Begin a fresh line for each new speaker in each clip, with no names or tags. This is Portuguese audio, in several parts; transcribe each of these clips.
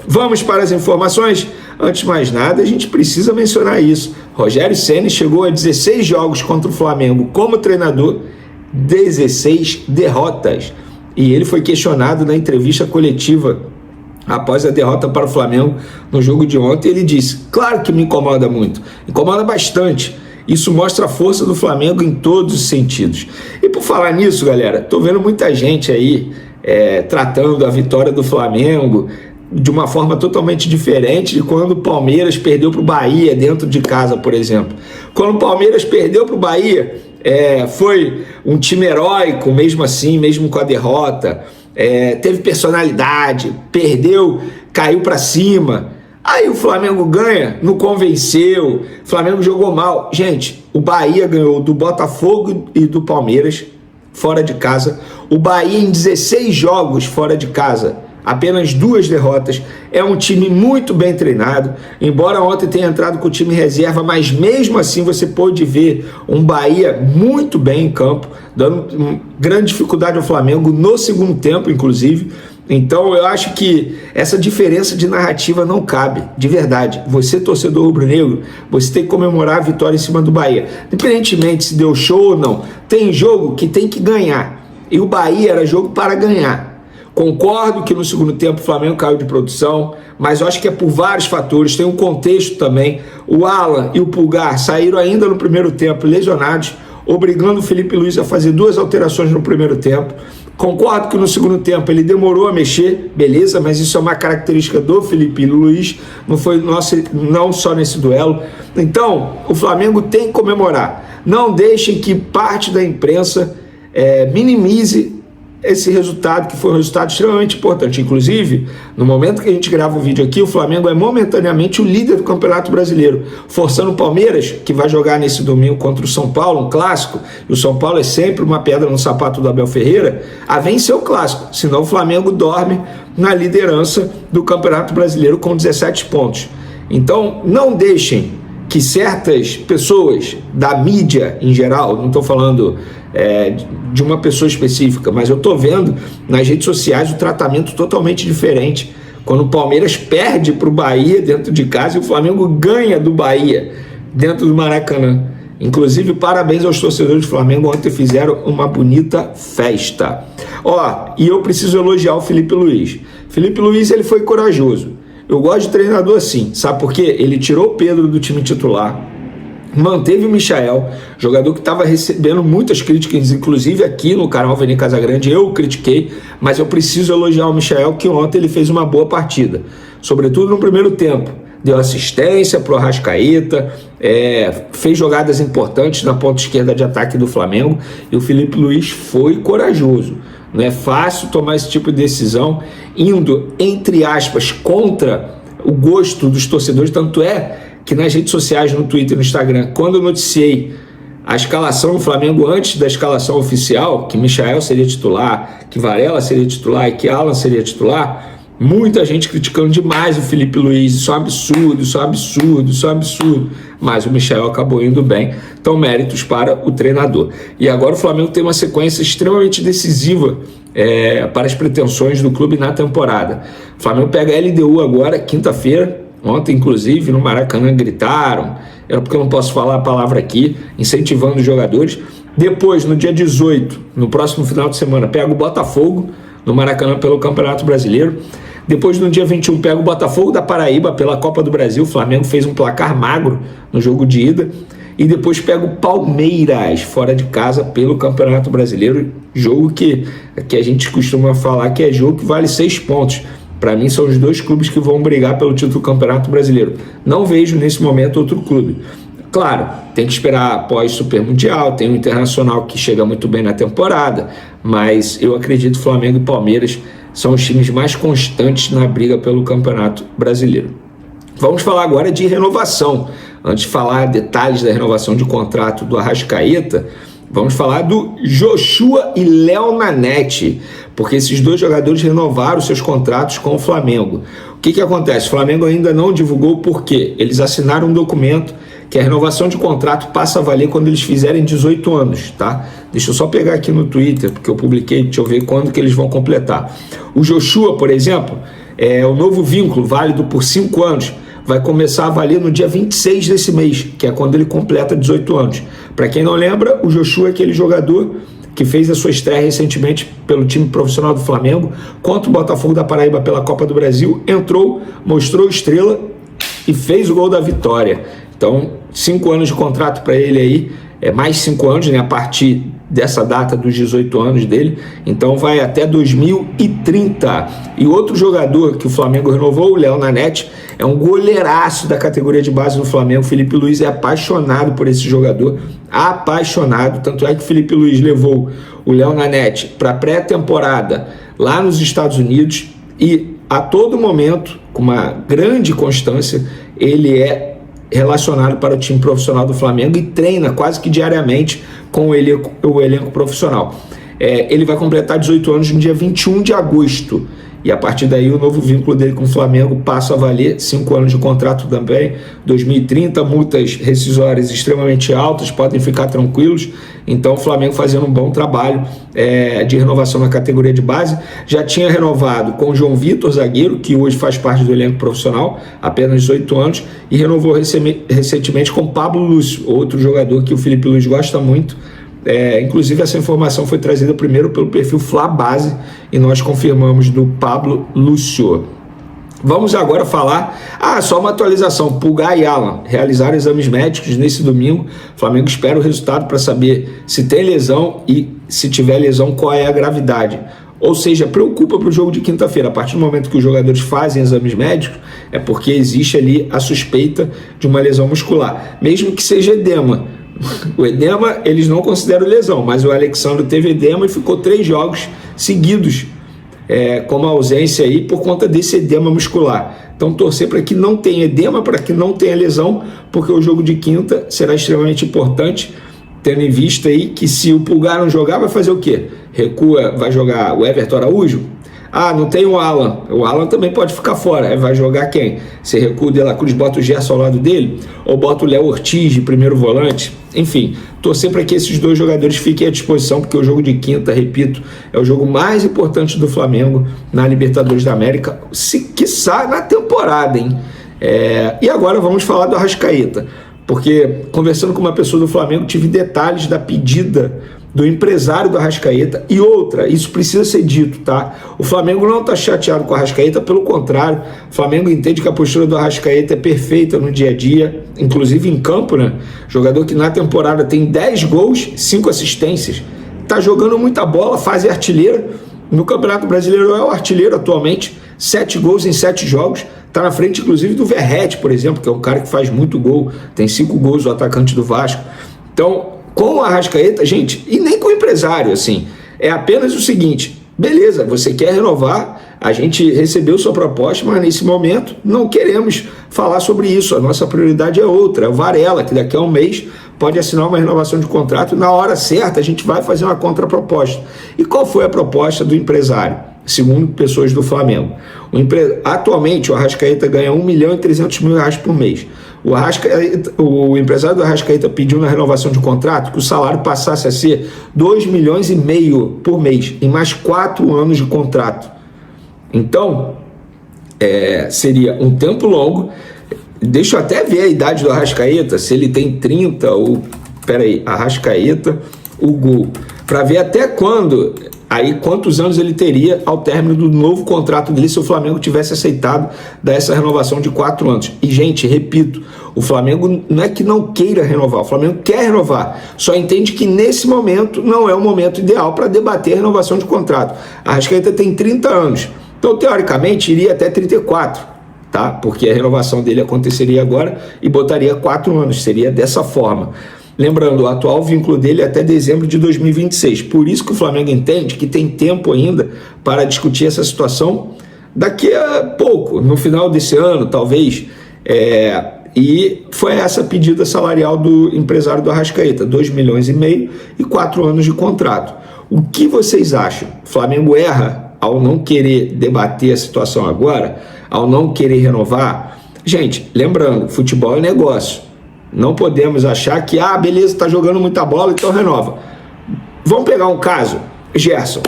Vamos para as informações? Antes de mais nada, a gente precisa mencionar isso. Rogério Ceni chegou a 16 jogos contra o Flamengo como treinador, 16 derrotas. E ele foi questionado na entrevista coletiva após a derrota para o Flamengo no jogo de ontem. Ele disse: claro que me incomoda muito, incomoda bastante. Isso mostra a força do Flamengo em todos os sentidos. E por falar nisso, galera, tô vendo muita gente aí tratando a vitória do Flamengo de uma forma totalmente diferente de quando o Palmeiras perdeu para o Bahia dentro de casa, por exemplo. Quando o Palmeiras perdeu para o Bahia, foi um time heróico, mesmo assim, mesmo com a derrota, teve personalidade, perdeu, caiu para cima. Aí o Flamengo ganha, não convenceu, o Flamengo jogou mal. Gente, o Bahia ganhou do Botafogo e do Palmeiras fora de casa. O Bahia em 16 jogos fora de casa, apenas 2 derrotas. É um time muito bem treinado, embora ontem tenha entrado com o time reserva, mas mesmo assim você pôde ver um Bahia muito bem em campo, dando grande dificuldade ao Flamengo no segundo tempo, inclusive. Então eu acho que essa diferença de narrativa não cabe, de verdade. Você, torcedor rubro-negro, você tem que comemorar a vitória em cima do Bahia, independentemente se deu show ou não. Tem jogo que tem que ganhar, e o Bahia era jogo para ganhar. Concordo que no segundo tempo o Flamengo caiu de produção, mas eu acho que é por vários fatores, tem um contexto também. O Alan e o Pulgar saíram ainda no primeiro tempo lesionados, obrigando o Felipe Luiz a fazer 2 alterações no primeiro tempo. Concordo que no segundo tempo ele demorou a mexer, beleza, mas isso é uma característica do Felipe Luiz, não só nesse duelo. Então, o Flamengo tem que comemorar. Não deixem que parte da imprensa minimize esse resultado, que foi um resultado extremamente importante. Inclusive, no momento que a gente grava o vídeo aqui, o Flamengo é momentaneamente o líder do Campeonato Brasileiro, forçando o Palmeiras, que vai jogar nesse domingo contra o São Paulo, um clássico, e o São Paulo é sempre uma pedra no sapato do Abel Ferreira, a vencer o clássico, senão o Flamengo dorme na liderança do Campeonato Brasileiro com 17 pontos. Então, não deixem que certas pessoas da mídia em geral, não estou falando de uma pessoa específica, mas eu estou vendo nas redes sociais o tratamento totalmente diferente quando o Palmeiras perde para o Bahia dentro de casa e o Flamengo ganha do Bahia dentro do Maracanã. Inclusive, parabéns aos torcedores do Flamengo, ontem fizeram uma bonita festa. E eu preciso elogiar o Felipe Luiz. Felipe Luiz, ele foi corajoso. Eu gosto de treinador assim, sabe por quê? Ele tirou o Pedro do time titular, manteve o Michael, jogador que estava recebendo muitas críticas, inclusive aqui no canal Vene Casagrande, eu critiquei, mas eu preciso elogiar o Michael, que ontem ele fez uma boa partida, sobretudo no primeiro tempo. Deu assistência para o Arrascaeta, fez jogadas importantes na ponta esquerda de ataque do Flamengo, e o Felipe Luiz foi corajoso. Não é fácil tomar esse tipo de decisão, indo, entre aspas, contra o gosto dos torcedores, tanto é que nas redes sociais, no Twitter e no Instagram, quando eu noticiei a escalação do Flamengo antes da escalação oficial, que Michael seria titular, que Varela seria titular e que Alan seria titular, muita gente criticando demais o Felipe Luiz, isso é um absurdo, isso é um absurdo, isso é um absurdo, mas o Michael acabou indo bem, então méritos para o treinador. E agora o Flamengo tem uma sequência extremamente decisiva para as pretensões do clube na temporada. O Flamengo pega a LDU agora, quinta-feira. Ontem, inclusive, no Maracanã gritaram, porque eu não posso falar a palavra aqui, incentivando os jogadores. Depois, no dia 18, no próximo final de semana, pega o Botafogo no Maracanã pelo Campeonato Brasileiro. Depois, no dia 21, pega o Botafogo da Paraíba pela Copa do Brasil. O Flamengo fez um placar magro no jogo de ida. E depois pega o Palmeiras fora de casa pelo Campeonato Brasileiro. Jogo que a gente costuma falar que é jogo que vale 6 pontos. Para mim, são os 2 clubes que vão brigar pelo título do Campeonato Brasileiro. Não vejo nesse momento outro clube. Claro, tem que esperar após o Super Mundial, tem o Internacional que chega muito bem na temporada, mas eu acredito que Flamengo e Palmeiras são os times mais constantes na briga pelo Campeonato Brasileiro. Vamos falar agora de renovação. Antes de falar detalhes da renovação de contrato do Arrascaeta, vamos falar do Joshua e Léo Nanete, porque esses 2 jogadores renovaram seus contratos com o Flamengo. O que acontece? O Flamengo ainda não divulgou o porquê. Eles assinaram um documento que a renovação de contrato passa a valer quando eles fizerem 18 anos, tá? Deixa eu só pegar aqui no Twitter, porque eu publiquei, deixa eu ver quando que eles vão completar. O Joshua, por exemplo, O novo vínculo, válido por 5 anos, vai começar a valer no dia 26 desse mês, que é quando ele completa 18 anos. Para quem não lembra, o Joshua é aquele jogador que fez a sua estreia recentemente pelo time profissional do Flamengo, contra o Botafogo da Paraíba pela Copa do Brasil, entrou, mostrou estrela e fez o gol da vitória. Então, 5 anos de contrato para ele aí, mais 5 anos, né, a partir dessa data dos 18 anos dele, então vai até 2030. E outro jogador que o Flamengo renovou, o Léo Nanete, é um goleiraço da categoria de base do Flamengo. O Felipe Luiz é apaixonado por esse jogador, apaixonado, tanto é que o Felipe Luiz levou o Léo Nanete para pré-temporada lá nos Estados Unidos e a todo momento, com uma grande constância, ele é relacionado para o time profissional do Flamengo e treina quase que diariamente com o elenco profissional. Ele vai completar 18 anos no dia 21 de agosto. E a partir daí o novo vínculo dele com o Flamengo passa a valer 5 anos de contrato também, 2030, multas rescisórias extremamente altas, podem ficar tranquilos. Então o Flamengo fazendo um bom trabalho de renovação na categoria de base. Já tinha renovado com o João Vitor, zagueiro, que hoje faz parte do elenco profissional, apenas 18 anos, e renovou recentemente com Pablo Lúcio, outro jogador que o Felipe Luiz gosta muito. Inclusive essa informação foi trazida primeiro pelo perfil Flabase e nós confirmamos do Pablo Lúcio. Vamos agora falar, só uma atualização, Pulgar e Alan realizaram exames médicos nesse domingo. O Flamengo espera o resultado para saber se tem lesão e se tiver lesão qual é a gravidade. Ou seja, preocupa para o jogo de quinta-feira. A partir do momento que os jogadores fazem exames médicos, é porque existe ali a suspeita de uma lesão muscular, mesmo que seja edema. O edema eles não consideram lesão, mas o Alexandre teve edema e ficou 3 jogos seguidos com uma ausência aí por conta desse edema muscular. Então torcer para que não tenha edema, para que não tenha lesão, porque o jogo de quinta será extremamente importante, tendo em vista aí que se o Pulgar não jogar, vai fazer o quê? Recua, vai jogar o Everton Araújo? Não tem o Alan também pode ficar fora, vai jogar quem? Você recua o De La Cruz, bota o Gerson ao lado dele, ou bota o Léo Ortiz de primeiro volante? Enfim, torcer para que esses 2 jogadores fiquem à disposição, porque o jogo de quinta, repito, é o jogo mais importante do Flamengo na Libertadores da América, quiçá na temporada, hein? E agora vamos falar do Arrascaeta, porque conversando com uma pessoa do Flamengo, tive detalhes da pedida do empresário do Arrascaeta. E outra, isso precisa ser dito, tá? O Flamengo não está chateado com o Arrascaeta, pelo contrário, o Flamengo entende que a postura do Arrascaeta é perfeita no dia a dia, inclusive em campo, né? Jogador que na temporada tem 10 gols, 5 assistências, tá jogando muita bola, fase artilheira. No Campeonato Brasileiro é o artilheiro atualmente, 7 gols em 7 jogos, tá na frente inclusive do Verratti, por exemplo, que é um cara que faz muito gol, tem 5 gols, o atacante do Vasco. Então, com o Arrascaeta, gente, e nem com o empresário, assim, é apenas o seguinte: beleza, você quer renovar, a gente recebeu sua proposta, mas nesse momento não queremos falar sobre isso, a nossa prioridade é outra, é o Varela, que daqui a um mês pode assinar uma renovação de contrato, na hora certa a gente vai fazer uma contraproposta. E qual foi a proposta do empresário? Segundo pessoas do Flamengo, atualmente o Arrascaeta ganha R$1.300.000 por mês. O empresário do Arrascaeta pediu na renovação de contrato que o salário passasse a ser R$2,5 milhões por mês, em mais 4 anos de contrato. Então, seria um tempo longo. Deixa eu até ver a idade do Arrascaeta, se ele tem 30 ou... Peraí, Arrascaeta, o gol. Para ver até quando... Aí, quantos anos ele teria ao término do novo contrato dele se o Flamengo tivesse aceitado dar essa renovação de 4 anos. E, gente, repito, o Flamengo não é que não queira renovar, o Flamengo quer renovar, só entende que nesse momento não é o momento ideal para debater a renovação de contrato. A Arrascaeta tem 30 anos, então, teoricamente, iria até 34, tá? Porque a renovação dele aconteceria agora e botaria 4 anos, seria dessa forma. Lembrando, o atual vínculo dele é até dezembro de 2026. Por isso que o Flamengo entende que tem tempo ainda para discutir essa situação daqui a pouco, no final desse ano, talvez. E foi essa pedida salarial do empresário do Arrascaeta, R$2,5 milhões e 4 anos de contrato. O que vocês acham? O Flamengo erra ao não querer debater a situação agora, ao não querer renovar? Gente, lembrando, futebol é negócio. Não podemos achar que, beleza, está jogando muita bola, então renova. Vamos pegar um caso, Gerson.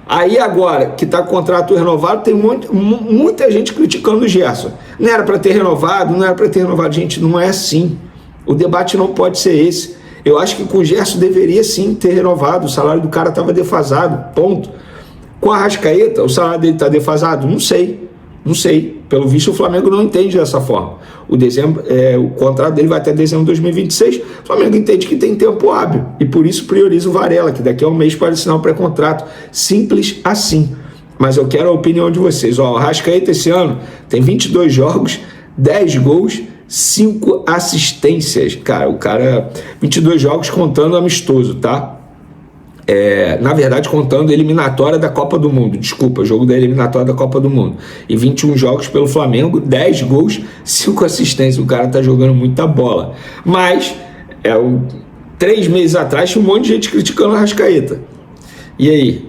Aí agora, que está com contrato renovado, tem muita gente criticando o Gerson. Não era para ter renovado, não era para ter renovado. Gente, não é assim. O debate não pode ser esse. Eu acho que com o Gerson deveria sim ter renovado. O salário do cara estava defasado, ponto. Com a Arrascaeta, o salário dele está defasado? Não sei. Não sei. Pelo visto, o Flamengo não entende dessa forma. O contrato dele vai até dezembro de 2026. O Flamengo entende que tem tempo hábil e por isso prioriza o Varela, que daqui a um mês pode assinar um pré-contrato. Simples assim. Mas eu quero a opinião de vocês. O Arrascaeta esse ano tem 22 jogos, 10 gols, 5 assistências. Cara, o cara... 22 jogos contando amistoso, tá? Na verdade, contando a eliminatória da Copa do Mundo. Desculpa, jogo da eliminatória da Copa do Mundo. E 21 jogos pelo Flamengo, 10 gols, 5 assistências. O cara tá jogando muita bola. Mas, 3 meses atrás, tinha um monte de gente criticando o Arrascaeta. E aí?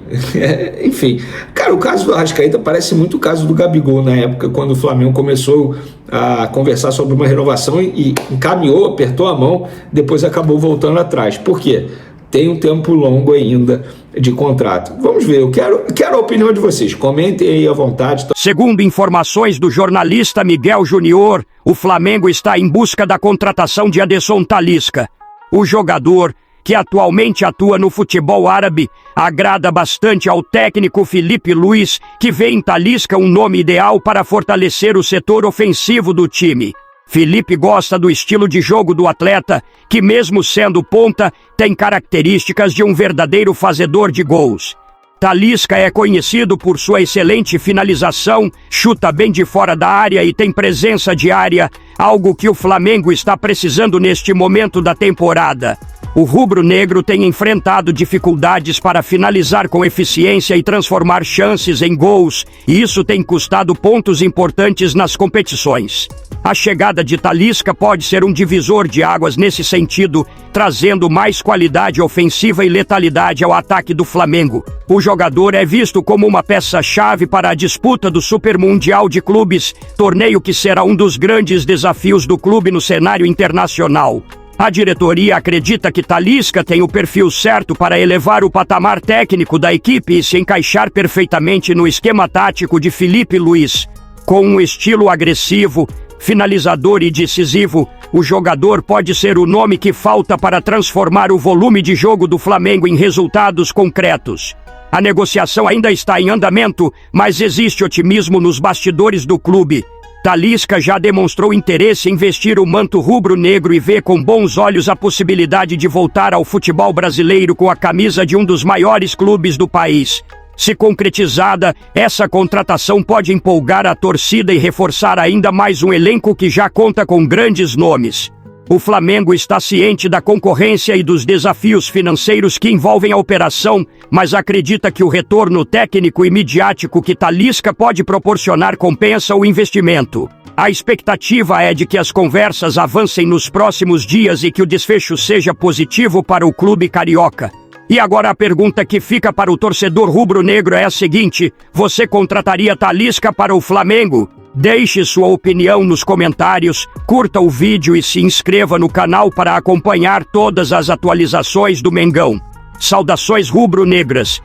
Enfim. Cara, o caso do Arrascaeta parece muito o caso do Gabigol na época, quando o Flamengo começou a conversar sobre uma renovação e encaminhou, apertou a mão, depois acabou voltando atrás. Por quê? Tem um tempo longo ainda de contrato. Vamos ver, eu quero a opinião de vocês. Comentem aí à vontade.
Segundo informações do jornalista Miguel Júnior, o Flamengo está em busca da contratação de Anderson Talisca. O jogador, que atualmente atua no futebol árabe, agrada bastante ao técnico Felipe Luiz, que vê em Talisca um nome ideal para fortalecer o setor ofensivo do time. Felipe gosta do estilo de jogo do atleta, que mesmo sendo ponta, tem características de um verdadeiro fazedor de gols. Talisca é conhecido por sua excelente finalização, chuta bem de fora da área e tem presença de área, algo que o Flamengo está precisando neste momento da temporada. O rubro-negro tem enfrentado dificuldades para finalizar com eficiência e transformar chances em gols, e isso tem custado pontos importantes nas competições. A chegada de Talisca pode ser um divisor de águas nesse sentido, trazendo mais qualidade ofensiva e letalidade ao ataque do Flamengo. O jogador é visto como uma peça-chave para a disputa do Super Mundial de Clubes, torneio que será um dos grandes desafios do clube no cenário internacional. A diretoria acredita que Talisca tem o perfil certo para elevar o patamar técnico da equipe e se encaixar perfeitamente no esquema tático de Felipe Luiz. Com um estilo agressivo, finalizador e decisivo, o jogador pode ser o nome que falta para transformar o volume de jogo do Flamengo em resultados concretos. A negociação ainda está em andamento, mas existe otimismo nos bastidores do clube. Talisca já demonstrou interesse em vestir o manto rubro-negro e vê com bons olhos a possibilidade de voltar ao futebol brasileiro com a camisa de um dos maiores clubes do país. Se concretizada, essa contratação pode empolgar a torcida e reforçar ainda mais um elenco que já conta com grandes nomes. O Flamengo está ciente da concorrência e dos desafios financeiros que envolvem a operação, mas acredita que o retorno técnico e midiático que Talisca pode proporcionar compensa o investimento. A expectativa é de que as conversas avancem nos próximos dias e que o desfecho seja positivo para o clube carioca. E agora a pergunta que fica para o torcedor rubro-negro é a seguinte: você contrataria Talisca para o Flamengo? Deixe sua opinião nos comentários, curta o vídeo e se inscreva no canal para acompanhar todas as atualizações do Mengão. Saudações rubro-negras!